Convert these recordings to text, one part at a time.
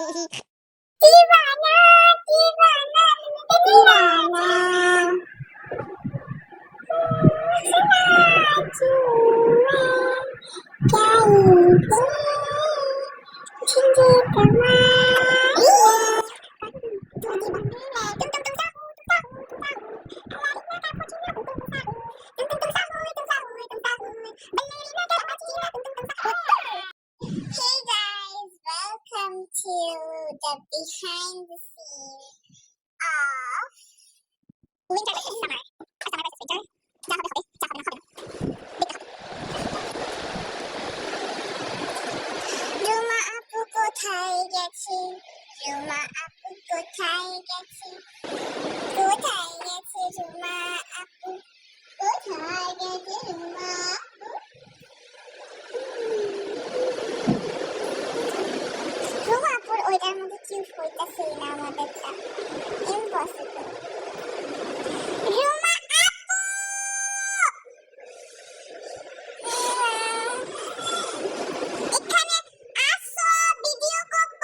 दीवाना दीवाना दीवाना Hey guys, welcome to the behind the scene of winter versus summer. Summer versus winter. Ruma আপু কোথায় গেছে? রুমা আপু কোথায় গেছে? কোথায় গেছে রুমা আপু? কোথায় গেছে রুমা আপু? রুমা আপুর ওইটার মধ্যে কিউট হইতাছে না আমাদেরটা। ইম্পসিবল। রুমা আপু! এখানে আসো, ভিডিও করব।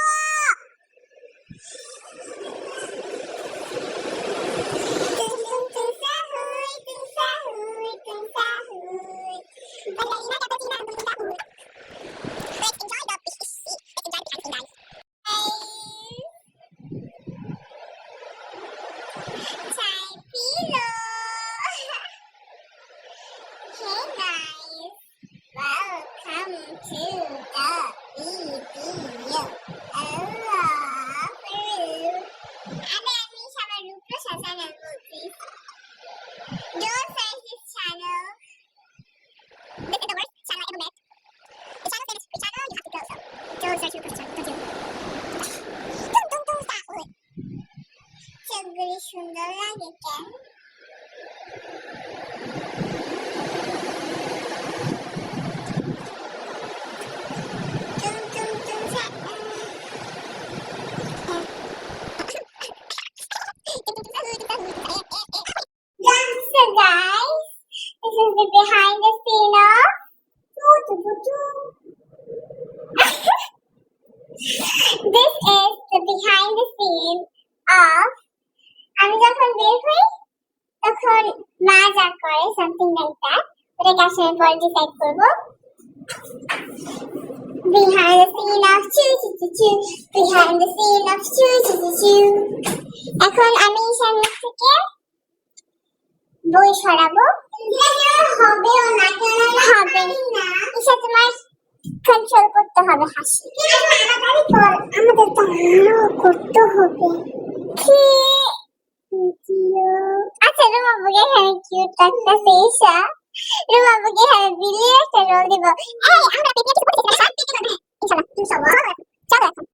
সুন্দর লাগে কেন? So guys, this is the behind the scene of this is the behind the scene of আমি যখন বের হই তখন মা যা করে সামথিং লাইক দ্যাট, ওটাকে আসলে পরে ডিসাইড করবো। Behind the scene of choo. Behind the scene of choo. এখন আমি সামনে থেকে বই সরাবো। হবেও না, হবে না। ঈশা তোমার কন্ট্রোল করতে হবে হাসি। আমাদের তো করতে হবে। আচ্ছা রুমা বুকে এখানে কিউট লাগতেছে ঈশা। রুমা বুকে এখানে বিলিয়ে একটা রোল দিব। এই আমরা পিপিএ কিছু করতেছি না, ইনশাআল্লাহ ইনশাআল্লাহ চলো এখন।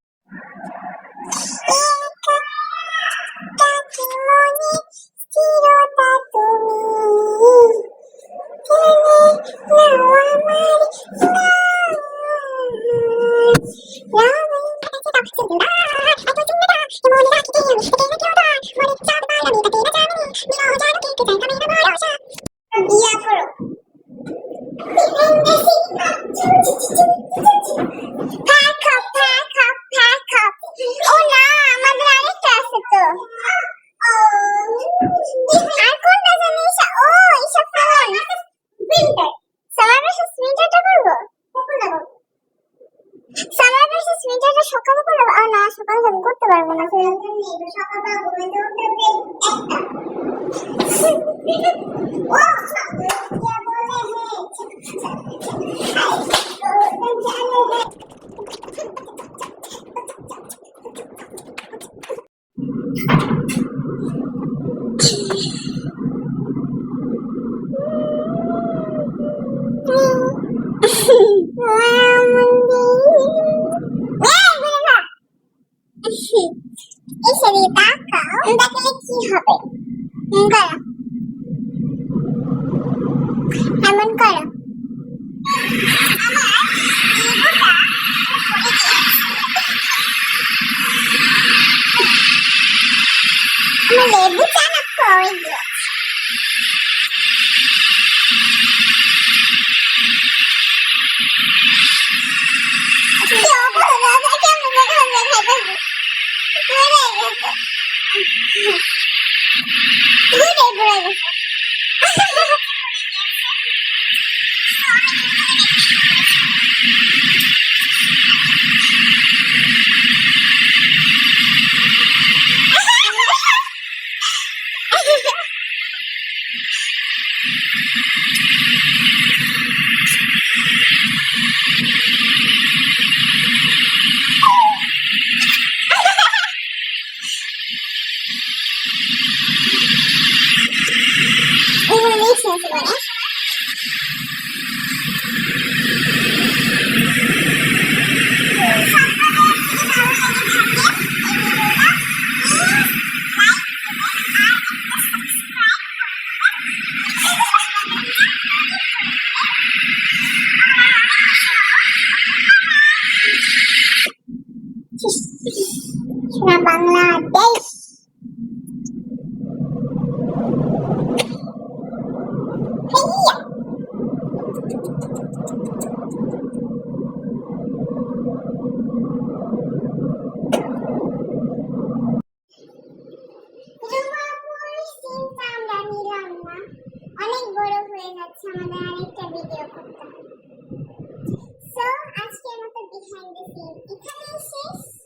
সকালে করবো না, সকালে আমি করতে পারবো না। এসে তাকাও, তাকালে কি হবে? করো, এমন করো। আমার লেবু চানা পড়ে গেছে। পড়ে গেছে। এগুলো রিস্ক আছে মানে সোনা বাংলাদেশ। হেইয়া সিনটা আমরা নিলাম না, অনেক বড় হয়ে যাচ্ছে, আমাদের আরেকটা ভিডিও করতে হবে। সো আজকের মতো বিহাইন্ড দ্য সিন এখানেই শেষ।